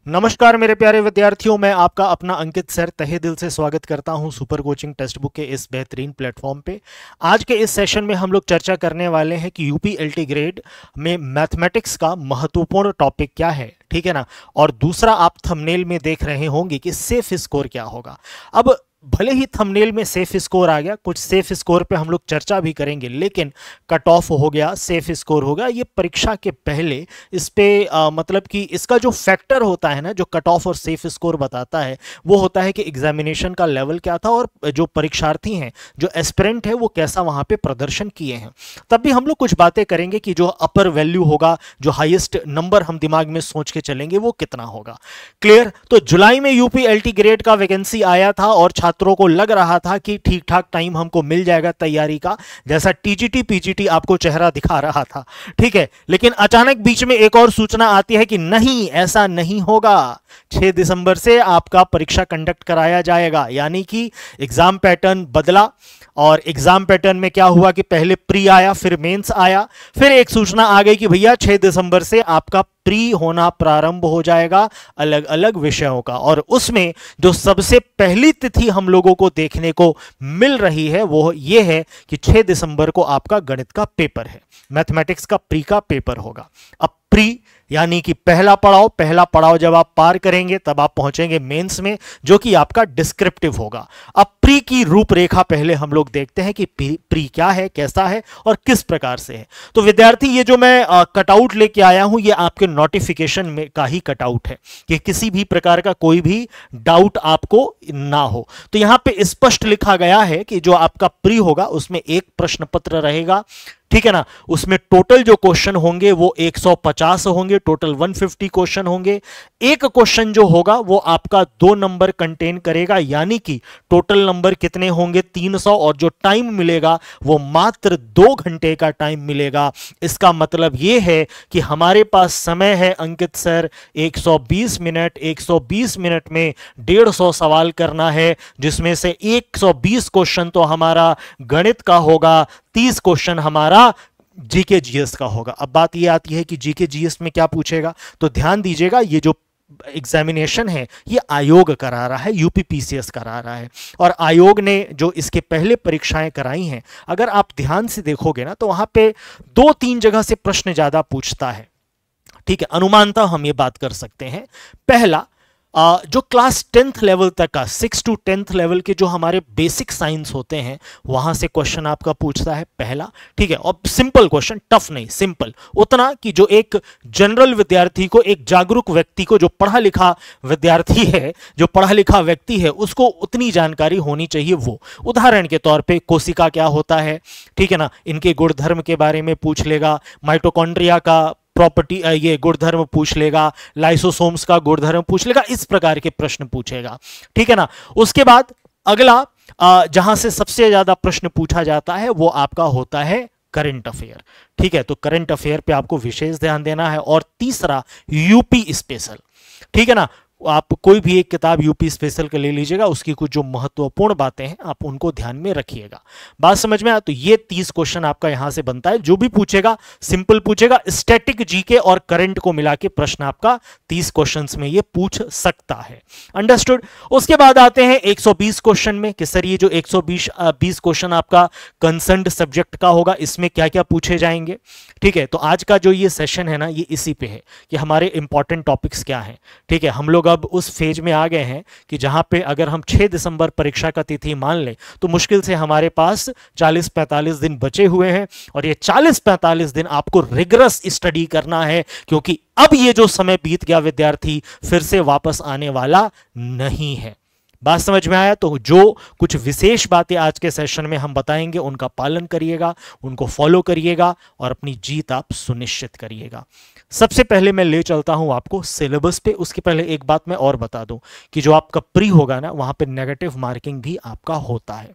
नमस्कार मेरे प्यारे विद्यार्थियों, मैं आपका अपना अंकित सर तहे दिल से स्वागत करता हूं सुपर कोचिंग टेक्स्ट बुक के इस बेहतरीन प्लेटफॉर्म पे। आज के इस सेशन में हम लोग चर्चा करने वाले हैं कि यूपी एलटी ग्रेड में मैथमेटिक्स का महत्वपूर्ण टॉपिक क्या है, ठीक है ना। और दूसरा, आप थंबनेल में देख रहे होंगे कि सेफ स्कोर क्या होगा। अब भले ही थंबनेल में सेफ स्कोर आ गया, कुछ सेफ स्कोर पे हम लोग चर्चा भी करेंगे, लेकिन कट ऑफ हो गया, सेफ स्कोर हो गया, ये परीक्षा के पहले इस पे मतलब कि इसका जो फैक्टर होता है ना, जो कट ऑफ और सेफ स्कोर बताता है, वो होता है कि एग्जामिनेशन का लेवल क्या था और जो परीक्षार्थी हैं, जो एस्पिरेंट है, वो कैसा वहां पे प्रदर्शन किए हैं। तब भी हम लोग कुछ बातें करेंगे कि जो अपर वैल्यू होगा, जो हाईएस्ट नंबर हम दिमाग में सोच के चलेंगे, वो कितना होगा। क्लियर। तो जुलाई में यूपी एलटी ग्रेड का वैकेंसी आया था और छात्रों को लग रहा था कि ठीक ठाक टाइम हमको मिल जाएगा तैयारी का, जैसा टीजीटी पीजीटी आपको चेहरा दिखा रहा था, ठीक है। लेकिन अचानक बीच में एक और सूचना आती है कि नहीं, ऐसा नहीं होगा। 6 दिसंबर से आपका परीक्षा कंडक्ट कराया जाएगा, यानी कि एग्जाम पैटर्न बदला। और एग्जाम पैटर्न में क्या हुआ कि पहले प्री आया, फिर मेंस आया, फिर एक सूचना आ गई कि भैया 6 दिसंबर से आपका प्री होना प्रारंभ हो जाएगा अलग अलग विषयों का। और उसमें जो सबसे पहली तिथि हम लोगों को देखने को मिल रही है वो ये है कि 6 दिसंबर को आपका गणित का पेपर है, मैथमेटिक्स का प्री का पेपर होगा। अब प्री यानी कि पहला पड़ाव जब आप पार करेंगे तब आप पहुंचेंगे मेंस में, जो कि आपका डिस्क्रिप्टिव होगा। अब प्री की रूपरेखा पहले हम लोग देखते हैं कि प्री क्या है, कैसा है और किस प्रकार से है। तो विद्यार्थी, ये जो मैं कटआउट लेके आया हूं, ये आपके नोटिफिकेशन में का ही कटआउट है कि किसी भी प्रकार का कोई भी डाउट आपको ना हो। तो यहां पे स्पष्ट लिखा गया है कि जो आपका प्री होगा उसमें एक प्रश्न पत्र रहेगा, ठीक है ना। उसमें टोटल जो क्वेश्चन होंगे वो 150 होंगे, टोटल 150 क्वेश्चन होंगे। एक क्वेश्चन जो होगा वो आपका 2 नंबर कंटेन करेगा, यानी कि टोटल नंबर कितने होंगे 300, और जो टाइम मिलेगा वो मात्र 2 घंटे का टाइम मिलेगा। इसका मतलब ये है कि हमारे पास समय है अंकित सर 120 मिनट। 120 मिनट में 150 सवाल करना है, जिसमें से 120 क्वेश्चन तो हमारा गणित का होगा, 30 क्वेश्चन हमारा जीके जीएस का होगा। अब बात ये आती है कि जीके जीएस में क्या पूछेगा, तो ध्यान दीजिएगा, ये जो एग्जामिनेशन है ये आयोग करा रहा है, यूपीपीसीएस करा रहा है। और आयोग ने जो इसके पहले परीक्षाएं कराई हैं, अगर आप ध्यान से देखोगे ना, तो वहां पे 2-3 जगह से प्रश्न ज्यादा पूछता है, ठीक है। अनुमानतः हम ये बात कर सकते हैं। पहला, जो क्लास 10th लेवल तक का, 6 to 10th लेवल के जो हमारे बेसिक साइंस होते हैं, वहां से क्वेश्चन आपका पूछता है पहला, ठीक है। और सिंपल क्वेश्चन, टफ नहीं, सिंपल, उतना कि जो एक जनरल विद्यार्थी को, एक जागरूक व्यक्ति को, जो पढ़ा लिखा विद्यार्थी है, जो पढ़ा लिखा व्यक्ति है, उसको उतनी जानकारी होनी चाहिए वो। उदाहरण के तौर पे कोशिका क्या होता है, ठीक है ना, इनके गुणधर्म के बारे में पूछ लेगा, माइटोकॉन्ड्रिया का प्रॉपर्टी, ये गुणधर्म पूछ लेगा, लाइसोसोम्स का गुणधर्म पूछ लेगा, इस प्रकार के प्रश्न पूछेगा, ठीक है ना। उसके बाद अगला जहां से सबसे ज्यादा प्रश्न पूछा जाता है वो आपका होता है करंट अफेयर, ठीक है। तो करंट अफेयर पे आपको विशेष ध्यान देना है। और तीसरा, यूपी स्पेशल, ठीक है ना। आप कोई भी एक किताब यूपी स्पेशल के ले लीजिएगा, उसकी कुछ जो महत्वपूर्ण बातें हैं आप उनको ध्यान में रखिएगा। बात समझ में आया? तो ये 30 क्वेश्चन आपका यहां से बनता है। जो भी पूछेगा सिंपल पूछेगा, स्टैटिक जीके और करंट को मिला के प्रश्न आपका 30 क्वेश्चंस में ये पूछ सकता है। अंडरस्टूड। उसके बाद आते हैं 120 क्वेश्चन में कि सर ये जो 120 क्वेश्चन आपका कंसर्न्ड सब्जेक्ट का होगा, इसमें क्या क्या पूछे जाएंगे, ठीक है। तो आज का जो ये सेशन है ना, ये इसी पे है कि हमारे इंपॉर्टेंट टॉपिक्स क्या हैं, ठीक है। हम लोग अब उस फेज में आ गए हैं कि जहां पे अगर हम 6 दिसंबर परीक्षा का तिथि मान लें तो मुश्किल से हमारे पास 40-45 दिन बचे हुए हैं। और ये 40-45 दिन आपको रिगरस स्टडी करना है, क्योंकि अब ये जो समय बीत गया विद्यार्थी फिर से वापस आने वाला नहीं है। बात समझ में आया? तो जो कुछ विशेष बातें आज के सेशन में हम बताएंगे उनका पालन करिएगा, उनको फॉलो करिएगा और अपनी जीत आप सुनिश्चित करिएगा। सबसे पहले मैं ले चलता हूं आपको सिलेबस पे। उसके पहले एक बात मैं और बता दूं कि जो आपका प्री होगा ना, वहां पे नेगेटिव मार्किंग भी आपका होता है,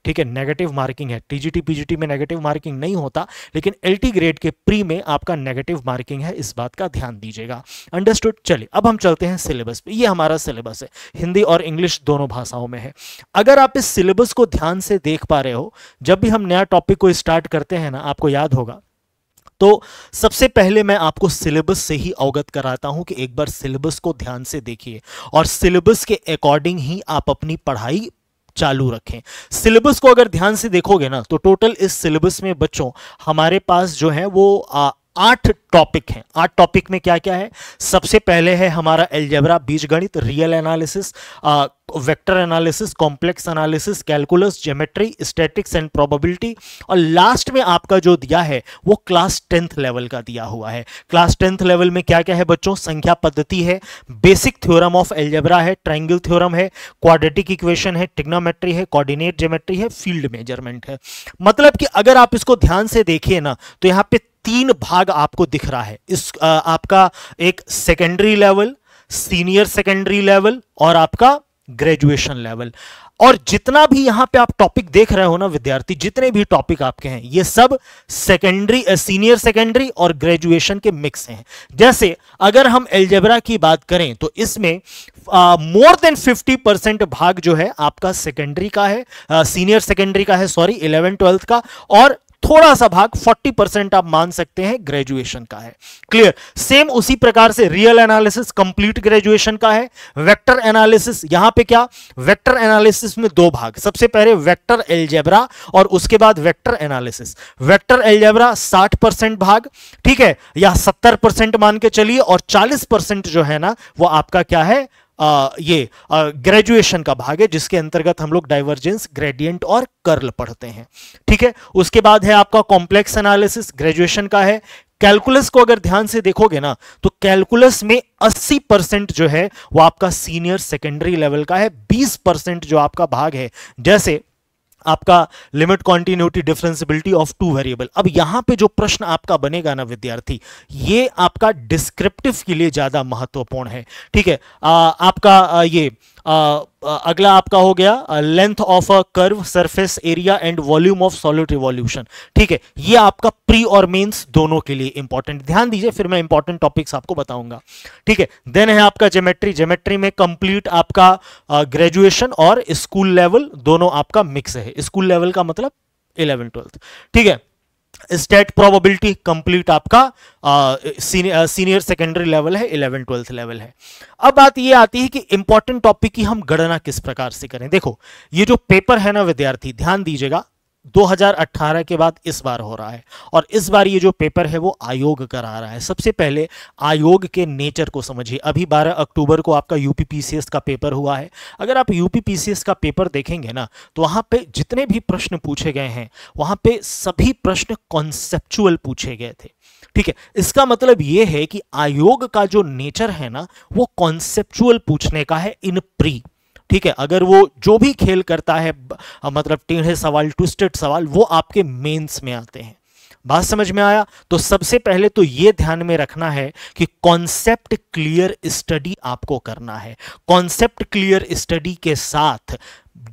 ठीक है। नेगेटिव मार्किंग है, टीजीटी पीजीटी में नेगेटिव मार्किंग नहीं होता, लेकिन एलटी ग्रेड के प्री में आपका नेगेटिव मार्किंग है, इस बात का ध्यान दीजिएगा। अंडरस्टूड। चलिए अब हम चलते हैं सिलेबस पे। ये हमारा सिलेबस है, हिंदी और इंग्लिश दोनों भाषाओं में है। अगर आप इस सिलेबस को ध्यान से देख पा रहे हो, जब भी हम नया टॉपिक को स्टार्ट करते हैं ना, आपको याद होगा तो सबसे पहले मैं आपको सिलेबस से ही अवगत कराता हूं कि एक बार सिलेबस को ध्यान से देखिए और सिलेबस के अकॉर्डिंग ही आप अपनी पढ़ाई चालू रखें। सिलेबस को अगर ध्यान से देखोगे ना तो टोटल इस सिलेबस में बच्चों हमारे पास जो है वो 8 टॉपिक हैं। 8 टॉपिक में क्या क्या है? सबसे पहले है हमारा अलजेब्रा, बीजगणित, real analysis, vector analysis, complex analysis, calculus, geometry, statics and probability, और लास्ट में आपका जो दिया है वो क्लास 10th लेवल का दिया हुआ है। क्लास 10th लेवल में क्या क्या है बच्चों? संख्या पद्धति है, बेसिक थ्योरम ऑफ अलजेब्रा है, ट्रायंगल थ्योरम है, क्वाड्रेटिक इक्वेशन है, ट्रिग्नोमेट्री है, कोऑर्डिनेट ज्योमेट्री है, फील्ड मेजरमेंट है। मतलब कि अगर आप इसको ध्यान से देखिए ना तो यहां पे 3 भाग आपको दिख रहा है। इस आपका एक secondary level, senior secondary level और आपका ग्रेजुएशन लेवल। और जितना भी यहां पे आप टॉपिक देख रहे हो ना विद्यार्थी, जितने भी टॉपिक आपके हैं ये सब सेकेंडरी, सीनियर सेकेंडरी और ग्रेजुएशन के मिक्स हैं। जैसे अगर हम अलजेब्रा की बात करें तो इसमें मोर देन 50% भाग जो है आपका सेकेंडरी का है, सीनियर सेकेंडरी का है, सॉरी 11th 12th का, और थोड़ा सा भाग 40% आप मान सकते हैं ग्रेजुएशन का है। क्लियर? सेम उसी प्रकार से रियल एनालिसिस कंप्लीट ग्रेजुएशन का है। वेक्टर एनालिसिस, यहां पे क्या? वेक्टर एनालिसिस में 2 भाग, सबसे पहले वेक्टर अलजेब्रा और उसके बाद वेक्टर एनालिसिस। वेक्टर अलजेब्रा 60% भाग, ठीक है, या 70% मान के चलिए, और 40% जो है ना वो आपका क्या है? ये ग्रेजुएशन का भाग है, जिसके अंतर्गत हम लोग डाइवर्जेंस, ग्रेडियंट और कर्ल पढ़ते हैं। ठीक है, उसके बाद है आपका कॉम्प्लेक्स एनालिसिस, ग्रेजुएशन का है। कैलकुलस को अगर ध्यान से देखोगे ना तो कैलकुलस में 80% जो है वो आपका सीनियर सेकेंडरी लेवल का है। 20% जो आपका भाग है, जैसे आपका limit, continuity, differentiability of 2 variable. अब यहां पे जो प्रश्न आपका बनेगा ना विद्यार्थी, ये आपका डिस्क्रिप्टिव के लिए ज्यादा महत्वपूर्ण है। ठीक है, आपका ये अगला आपका हो गया length of a curve, surface area and volume of solid revolution. ठीक है, ये आपका प्री और मेंस दोनों के लिए इंपॉर्टेंट, ध्यान दीजिए, फिर मैं इंपॉर्टेंट टॉपिक्स आपको बताऊंगा। ठीक है, देन है आपका ज्योमेट्री। ज्योमेट्री में कंप्लीट आपका ग्रेजुएशन और स्कूल लेवल दोनों आपका मिक्स है। स्कूल लेवल का मतलब 11th 12th। ठीक है, स्टेट प्रोबेबिलिटी कंप्लीट आपका सीनियर सेकेंडरी लेवल है, 11th 12th लेवल है। अब बात ये आती है कि इंपॉर्टेंट टॉपिक की हम गणना किस प्रकार से करें। देखो, ये जो पेपर है ना विद्यार्थी, ध्यान दीजिएगा, 2018 के बाद इस बार हो रहा है, और इस बार ये जो पेपर है वो आयोग करा रहा है। सबसे पहले आयोग के नेचर को समझिए। अभी 12 अक्टूबर को आपका यूपीपीसीएस का पेपर हुआ है। अगर आप यूपीपीसीएस का पेपर देखेंगे ना तो वहां पे जितने भी प्रश्न पूछे गए हैं वहां पे सभी प्रश्न कॉन्सेप्चुअल पूछे गए थे। ठीक है, इसका मतलब यह है कि आयोग का जो नेचर है ना वो कॉन्सेप्चुअल पूछने का है इन प्री। ठीक है, अगर वो जो भी खेल करता है, मतलब टेढ़े सवाल, ट्विस्टेड सवाल, वो आपके मेंस में आते हैं। बात समझ में आया? तो सबसे पहले तो ये ध्यान में रखना है कि कॉन्सेप्ट क्लियर स्टडी आपको करना है। कॉन्सेप्ट क्लियर स्टडी के साथ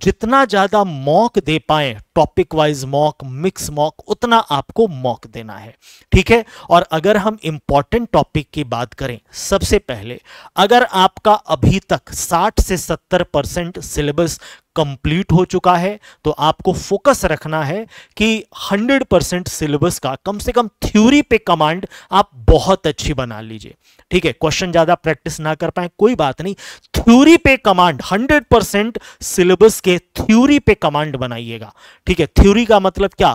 जितना ज्यादा मॉक दे पाए, topic wise mock, mix mock, उतना आपको मॉक देना है। ठीक है, और अगर हम इंपॉर्टेंट टॉपिक की बात करें, सबसे पहले अगर आपका अभी तक 60 से 70% सिलेबस कंप्लीट हो चुका है तो आपको फोकस रखना है कि 100% सिलेबस का कम से कम थ्योरी पे कमांड आप बहुत अच्छी बना लीजिए। ठीक है, क्वेश्चन ज्यादा प्रैक्टिस ना कर पाए कोई बात नहीं, थ्योरी पे कमांड 100% सिलेबस के थ्योरी पे कमांड बनाइएगा। ठीक है, थ्योरी का मतलब क्या?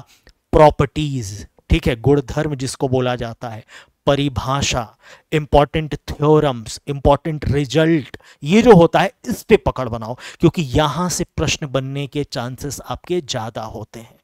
प्रॉपर्टीज, ठीक है, गुणधर्म जिसको बोला जाता है, परिभाषा, इंपॉर्टेंट थ्योरम्स, इंपॉर्टेंट रिजल्ट, ये जो होता है इस पे पकड़ बनाओ, क्योंकि यहां से प्रश्न बनने के चांसेस आपके ज्यादा होते हैं।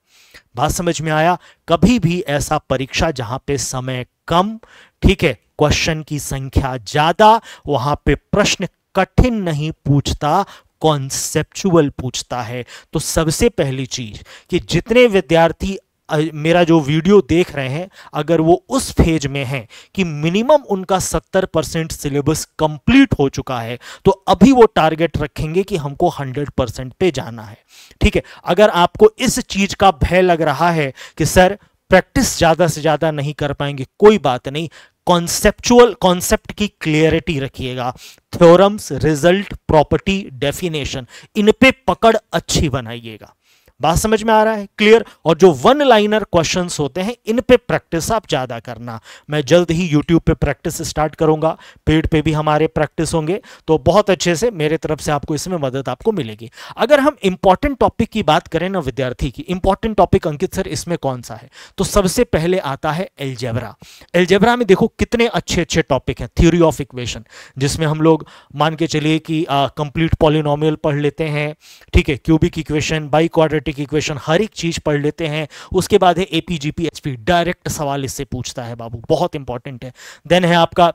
बात समझ में आया? कभी भी ऐसा परीक्षा जहां पे समय कम, ठीक है, क्वेश्चन की संख्या ज्यादा, वहां पे प्रश्न कठिन नहीं पूछता, कॉन्सेप्चुअल पूछता है। तो सबसे पहली चीज कि जितने विद्यार्थी मेरा जो वीडियो देख रहे हैं, अगर वो उस फेज में हैं कि मिनिमम उनका 70% सिलेबस कंप्लीट हो चुका है, तो अभी वो टारगेट रखेंगे कि हमको 100% पे जाना है। ठीक है, अगर आपको इस चीज का भय लग रहा है कि सर प्रैक्टिस ज्यादा से ज्यादा नहीं कर पाएंगे, कोई बात नहीं, कॉन्सेप्चुअल कॉन्सेप्ट की क्लियरिटी रखिएगा। थ्योरम्स, रिजल्ट, प्रॉपर्टी, डेफिनेशन, इन पे पकड़ अच्छी बनाइएगा। बात समझ में आ रहा है? क्लियर। और जो वन लाइनर क्वेश्चंस होते हैं इन पे प्रैक्टिस आप ज्यादा करना। मैं जल्द ही यूट्यूब पे प्रैक्टिस स्टार्ट करूंगा, पेड पे भी हमारे प्रैक्टिस होंगे, तो बहुत अच्छे से मेरे तरफ से आपको इसमें मदद आपको मिलेगी। अगर हम इंपॉर्टेंट टॉपिक की बात करें ना विद्यार्थी की, इंपॉर्टेंट टॉपिक अंकित सर इसमें कौन सा है, तो सबसे पहले आता है एलजेब्रा। एलजेब्रा में देखो कितने अच्छे अच्छे टॉपिक हैं। थ्योरी ऑफ इक्वेशन, जिसमें हम लोग मान के चलिए कि कंप्लीट पॉलिनोमियल पढ़ लेते हैं, ठीक है, cubic equation, biquadratic equation, हर एक चीज पढ़ लेते हैं। उसके बाद है एपीजीपी एचपी, डायरेक्ट सवाल इससे पूछता है बाबू, बहुत इंपॉर्टेंट है। देन है आपका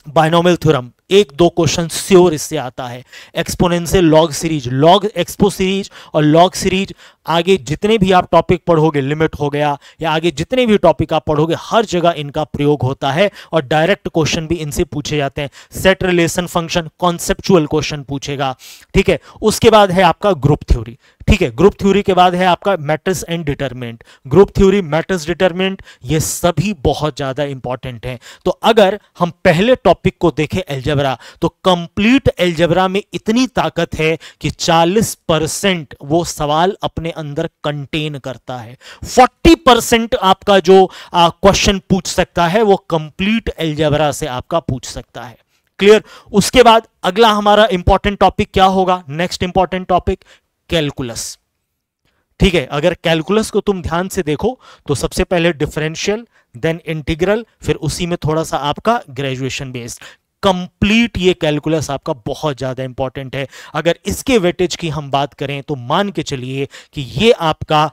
बाइनोमियल थ्योरम, एक दो क्वेश्चन श्योर इससे आता है। Exponential log series, log expo series और लॉग सीरीज, आगे जितने भी आप टॉपिक पढ़ोगे, लिमिट हो गया या आगे जितने भी टॉपिक आप पढ़ोगे, हर जगह इनका प्रयोग होता है और डायरेक्ट क्वेश्चन भी इनसे पूछे जाते हैं। Set relation function, conceptual question पूछेगा, ठीक है। उसके बाद है आपका ग्रुप थ्योरी, ठीक है। ग्रुप थ्योरी के बाद है आपका matrix and determinant. Group theory, matrix, determinant, ये सभी बहुत ज्यादा इंपॉर्टेंट हैं। तो अगर हम पहले टॉपिक को देखें एलजेब्रा, तो कंप्लीट एलजेब्रा में इतनी ताकत है कि 40% वो सवाल अपने अंदर कंटेन करता है। 40% आपका जो क्वेश्चन पूछ सकता है वो कंप्लीट एलजेब्रा से आपका पूछ सकता है। क्लियर। उसके बाद अगला हमारा इंपॉर्टेंट टॉपिक क्या होगा? नेक्स्ट इंपॉर्टेंट टॉपिक कैलकुलस, ठीक है। अगर कैलकुलस को तुम ध्यान से देखो तो सबसे पहले डिफरेंशियल, देन इंटीग्रल, फिर उसी में थोड़ा सा आपका ग्रेजुएशन बेस्ड। कंप्लीट ये कैलकुलस आपका बहुत ज्यादा इंपॉर्टेंट है। अगर इसके वेटेज की हम बात करें तो मान के चलिए कि ये आपका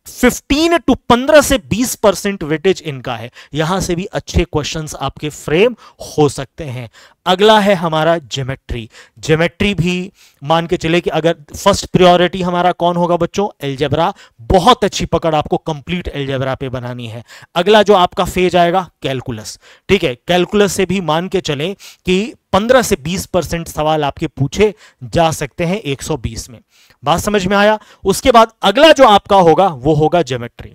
15 से 20% वेटेज इनका है। यहां से भी अच्छे क्वेश्चंस आपके फ्रेम हो सकते हैं। अगला है हमारा ज्योमेट्री। ज्योमेट्री भी मान के चले कि अगर फर्स्ट प्रायोरिटी हमारा कौन होगा बच्चों? एलजेब्रा। बहुत अच्छी पकड़ आपको कंप्लीट एलजेब्रा पे बनानी है। अगला जो आपका फेज आएगा कैलकुलस, ठीक है। कैलकुलस से भी मान के चले कि 15 से 20% सवाल आपके पूछे जा सकते हैं 120 में। बात समझ में आया? उसके बाद अगला जो आपका होगा वो होगा ज्योमेट्री,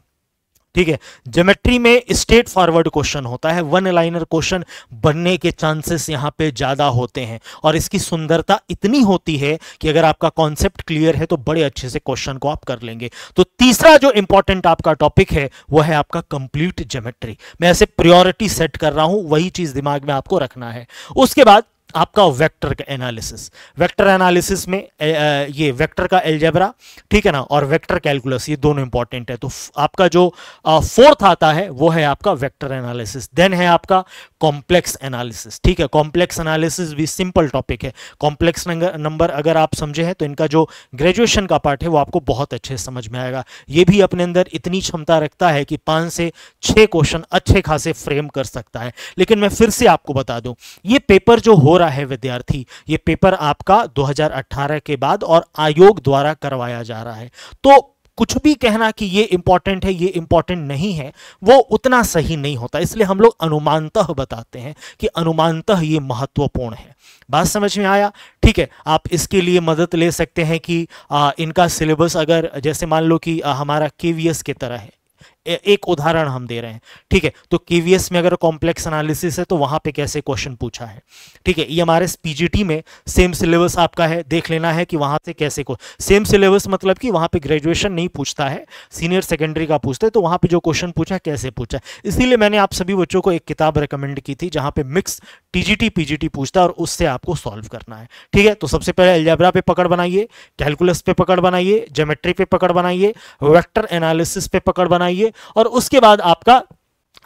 ठीक है। ज्योमेट्री में स्ट्रेट फॉरवर्ड क्वेश्चन होता है, वन लाइनर क्वेश्चन बनने के चांसेस यहां पे ज्यादा होते हैं और इसकी सुंदरता इतनी होती है कि अगर आपका कॉन्सेप्ट क्लियर है तो बड़े अच्छे से क्वेश्चन को आप कर लेंगे। तो तीसरा जो इंपॉर्टेंट आपका टॉपिक है वो है आपका कंप्लीट ज्योमेट्री। मैं ऐसे प्रायोरिटी सेट कर रहा हूं, वही चीज दिमाग में आपको रखना है। उसके बाद आपका वेक्टर का एनालिसिस। वेक्टर एनालिसिस में ये वेक्टर का एलजेब्रा, ठीक है ना, और वेक्टर कैलकुलस, ये दोनों इंपॉर्टेंट है। तो आपका जो फोर्थ आता है वो है आपका वेक्टर एनालिसिस। देन है आपका कॉम्प्लेक्स एनालिसिस, ठीक है। कॉम्प्लेक्स एनालिसिस भी सिंपल टॉपिक है। कॉम्प्लेक्स नंबर अगर आप समझे हैं तो इनका जो ग्रेजुएशन का पार्ट है वो आपको बहुत अच्छे से समझ में आएगा। ये भी अपने अंदर इतनी क्षमता रखता है कि 5 से 6 क्वेश्चन अच्छे खासे फ्रेम कर सकता है। लेकिन मैं फिर से आपको बता दूं, ये पेपर जो हो है विद्यार्थी, ये पेपर आपका 2018 के बाद और आयोग द्वारा करवाया जा रहा है। तो कुछ भी कहना कि ये इंपॉर्टेंट है, ये इंपॉर्टेंट नहीं है, वो उतना सही नहीं होता। इसलिए हम लोग अनुमानतः बताते हैं कि अनुमानतः ये महत्वपूर्ण है। बात समझ में आया? ठीक है। आप इसके लिए मदद ले सकते हैं कि इनका सिलेबस अगर जैसे मान लो कि हमारा केवीएस की तरह है, एक उदाहरण हम दे रहे हैं, ठीक है। तो केवीएस में अगर कॉम्प्लेक्स एनालिसिस है तो वहां पे कैसे क्वेश्चन पूछा है, ठीक है। ये हमारे पीजीटी में सेम सिलेबस आपका है, देख लेना है कि वहां से कैसे को सेम सिलेबस मतलब कि वहां पे ग्रेजुएशन नहीं पूछता है, सीनियर सेकेंडरी का पूछते हैं। तो वहां पे जो क्वेश्चन पूछा कैसे पूछा, इसीलिए मैंने आप सभी बच्चों को एक किताब रिकमेंड की थी जहां पे मिक्स टीजीटी पीजीटी पूछता है और उससे आपको सॉल्व करना है, ठीक है। तो सबसे पहले अलजेब्रा पे पकड़ बनाइए, कैलकुलस पे पकड़ बनाइए, ज्योमेट्री पे पकड़ बनाइए, वेक्टर एनालिसिस पे पकड़ बनाइए, और उसके बाद आपका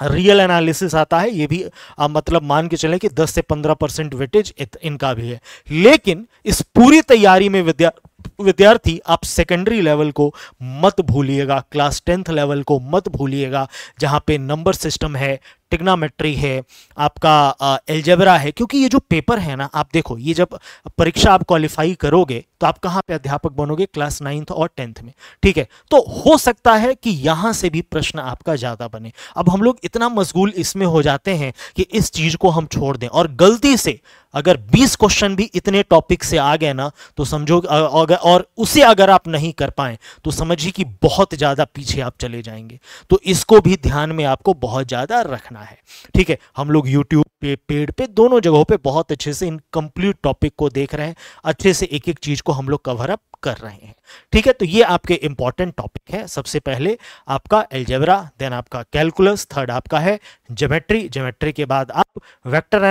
रियल एनालिसिस आता है। ये भी मतलब मान के चलें कि 10 से 15% वेटेज इनका भी है। लेकिन इस पूरी तैयारी में विद्यार्थी आप सेकेंडरी लेवल को मत भूलिएगा, क्लास 10th लेवल को मत भूलिएगा, जहां पे नंबर सिस्टम है, ट्रिग्नोमेट्री है, आपका एलजेब्रा है। क्योंकि ये जो पेपर है ना, आप देखो, ये जब परीक्षा आप क्वालिफाई करोगे तो आप कहां पे अध्यापक बनोगे? क्लास 9th और 10th में, ठीक है। तो हो सकता है कि यहां से भी प्रश्न आपका ज्यादा बने। अब हम लोग इतना मशगूल इसमें हो जाते हैं कि इस चीज को हम छोड़ दें, और गलती से अगर 20 क्वेश्चन भी इतने टॉपिक से आ गए ना तो समझो, और उसे अगर आप नहीं कर पाए तो समझिए कि बहुत ज्यादा पीछे आप चले जाएंगे। तो इसको भी ध्यान में आपको बहुत ज्यादा रखना देखना है। ठीक है, हम लोग यूट्यूब पे, पेड पे, दोनों जगहों पे बहुत अच्छे से इन कंप्लीट टॉपिक को देख रहे हैं, अच्छे से एक एक चीज को हम लोग कवर अप कर रहे हैं। ठीक है, तो ये आपके इंपॉर्टेंट टॉपिक है। सबसे पहले आपका अलजेब्रा, देन आपका कैलकुलस, थर्ड आपका है ज्योमेट्री, ज्योमेट्री के बाद आप वेक्टर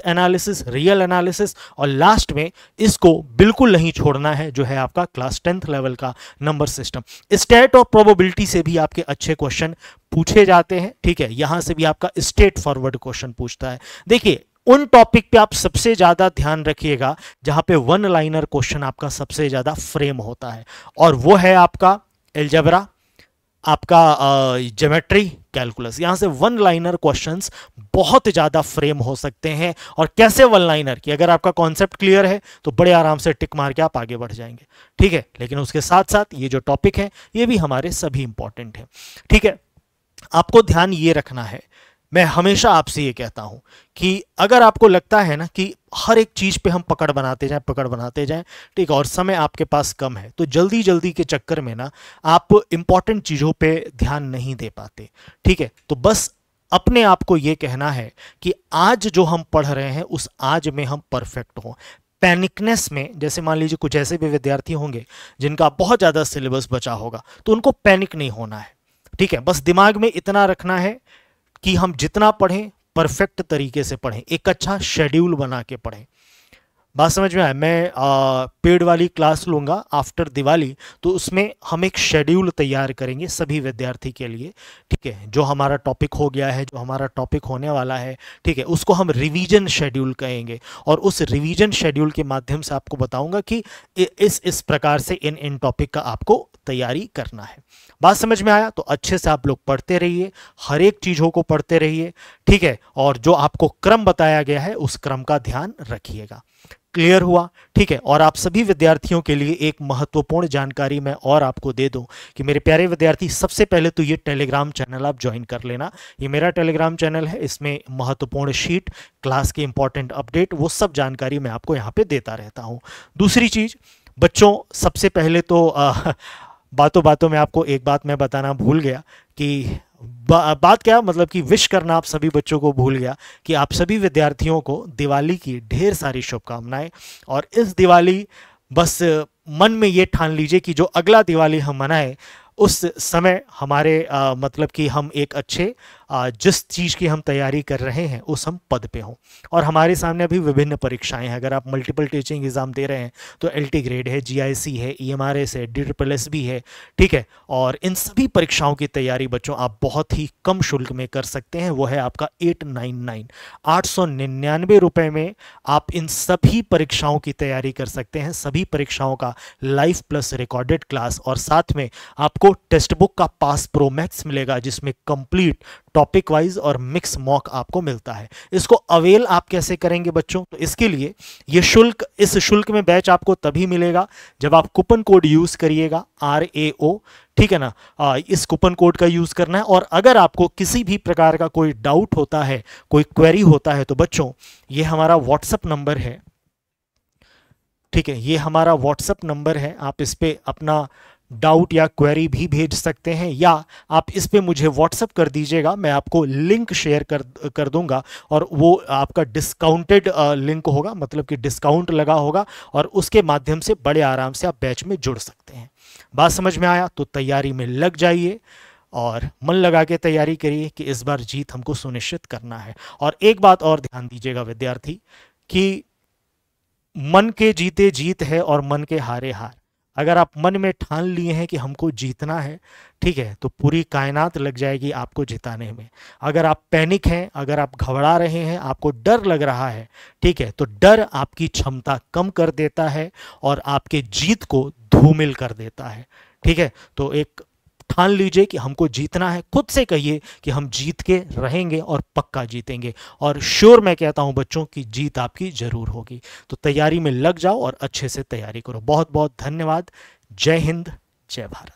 एनालिसिस, रियल एनालिसिस, और लास्ट में इसको बिल्कुल नहीं छोड़ना है जो है आपका क्लास 10th लेवल का नंबर सिस्टम। स्टेट और प्रोबेबिलिटी से भी आपके अच्छे क्वेश्चन पूछे जाते हैं। ठीक है, यहां से भी आपका स्ट्रेट फॉरवर्ड क्वेश्चन पूछता है। देखिए, उन टॉपिक पे आप सबसे ज्यादा ध्यान रखिएगा जहां पे वन लाइनर क्वेश्चन आपका सबसे ज्यादा फ्रेम होता है, और वो है आपका अलजेब्रा, आपका ज्योमेट्री, कैलकुलस। यहां से वन लाइनर क्वेश्चंस बहुत ज्यादा फ्रेम हो सकते हैं। और कैसे वन लाइनर की, अगर आपका कॉन्सेप्ट क्लियर है तो बड़े आराम से टिक मार के आप आगे बढ़ जाएंगे। ठीक है, लेकिन उसके साथ साथ ये जो टॉपिक है ये भी हमारे सभी इंपॉर्टेंट है। ठीक है, आपको ध्यान ये रखना है, मैं हमेशा आपसे ये कहता हूं कि अगर आपको लगता है ना कि हर एक चीज पे हम पकड़ बनाते जाएं, ठीक है, और समय आपके पास कम है, तो जल्दी जल्दी के चक्कर में ना आप इंपॉर्टेंट चीजों पे ध्यान नहीं दे पाते। ठीक है, तो बस अपने आप को ये कहना है कि आज जो हम पढ़ रहे हैं उस आज में हम परफेक्ट हों। पैनिकनेस में, जैसे मान लीजिए कुछ ऐसे भी विद्यार्थी होंगे जिनका बहुत ज्यादा सिलेबस बचा होगा, तो उनको पैनिक नहीं होना है। ठीक है, बस दिमाग में इतना रखना है कि हम जितना पढ़ें परफेक्ट तरीके से पढ़ें, एक अच्छा शेड्यूल बना के पढ़ें। बात समझ में आया? मैं पेड वाली क्लास लूंगा आफ्टर दिवाली, तो उसमें हम एक शेड्यूल तैयार करेंगे सभी विद्यार्थी के लिए। ठीक है, जो हमारा टॉपिक हो गया है, जो हमारा टॉपिक होने वाला है, ठीक है, उसको हम रिवीजन शेड्यूल कहेंगे, और उस रिवीजन शेड्यूल के माध्यम से आपको बताऊंगा कि इस प्रकार से इन टॉपिक का आपको तैयारी करना है। बात समझ में आया? तो अच्छे से आप लोग पढ़ते रहिए, हर एक चीजों को पढ़ते रहिए। ठीक है, और जो आपको क्रम बताया गया है उस क्रम का ध्यान रखिएगा। क्लियर हुआ? ठीक है, और आप सभी विद्यार्थियों के लिए एक महत्वपूर्ण जानकारी मैं और आपको दे दूं कि मेरे प्यारे विद्यार्थी, सबसे पहले तो ये टेलीग्राम चैनल आप ज्वाइन कर लेना। ये मेरा टेलीग्राम चैनल है, इसमें महत्वपूर्ण शीट, क्लास के इंपॉर्टेंट अपडेट, वो सब जानकारी मैं आपको यहाँ पे देता रहता हूँ। दूसरी चीज बच्चों, सबसे पहले तो बातों बातों में आपको एक बात मैं बताना भूल गया कि बात क्या, मतलब कि विश करना आप सभी बच्चों को भूल गया कि आप सभी विद्यार्थियों को दिवाली की ढेर सारी शुभकामनाएं। और इस दिवाली बस मन में ये ठान लीजिए कि जो अगला दिवाली हम मनाएं उस समय हमारे मतलब कि हम एक अच्छे जिस चीज़ की हम तैयारी कर रहे हैं उस हम पद पे हों। और हमारे सामने अभी विभिन्न परीक्षाएं हैं। अगर आप मल्टीपल टीचिंग एग्जाम दे रहे हैं तो LT ग्रेड है, GIC है, EMRS है, DSSS भी है। ठीक है, और इन सभी परीक्षाओं की तैयारी बच्चों आप बहुत ही कम शुल्क में कर सकते हैं। वो है आपका 899 रुपए में आप इन सभी परीक्षाओं की तैयारी कर सकते हैं। सभी परीक्षाओं का लाइव प्लस रिकॉर्डेड क्लास, और साथ में आपको टेक्स्ट बुक का पास प्रो मैक्स मिलेगा जिसमें कंप्लीट टॉपिक वाइज और मिक्स मॉक आपको मिलता है। इसको अवेल आप कैसे करेंगे बच्चों? तो इसके लिए ये शुल्क, इस शुल्क में बैच आपको तभी मिलेगा जब आप कूपन कोड यूज करिएगा RAO। ठीक है ना, इस कूपन कोड का यूज करना है। और अगर आपको किसी भी प्रकार का कोई डाउट होता है, कोई क्वेरी होता है, तो बच्चों ये हमारा व्हाट्सएप नंबर है। ठीक है, ये हमारा व्हाट्सएप नंबर है, आप इस पे अपना डाउट या क्वेरी भी भेज सकते हैं, या आप इस पे मुझे व्हाट्सएप कर दीजिएगा, मैं आपको लिंक शेयर कर दूंगा, और वो आपका डिस्काउंटेड लिंक होगा, मतलब कि डिस्काउंट लगा होगा, और उसके माध्यम से बड़े आराम से आप बैच में जुड़ सकते हैं। बात समझ में आया? तो तैयारी में लग जाइए और मन लगा के तैयारी करिए कि इस बार जीत हमको सुनिश्चित करना है। और एक बात और ध्यान दीजिएगा विद्यार्थी कि मन के जीते जीत है और मन के हारे हार। अगर आप मन में ठान लिए हैं कि हमको जीतना है, ठीक है, तो पूरी कायनात लग जाएगी आपको जिताने में। अगर आप पैनिक हैं, अगर आप घबरा रहे हैं, आपको डर लग रहा है, ठीक है, तो डर आपकी क्षमता कम कर देता है और आपके जीत को धूमिल कर देता है। ठीक है, तो एक ठान लीजिए कि हमको जीतना है, खुद से कहिए कि हम जीत के रहेंगे और पक्का जीतेंगे। और श्योर मैं कहता हूं बच्चों की जीत आपकी जरूर होगी। तो तैयारी में लग जाओ और अच्छे से तैयारी करो। बहुत बहुत धन्यवाद। जय हिंद, जय भारत।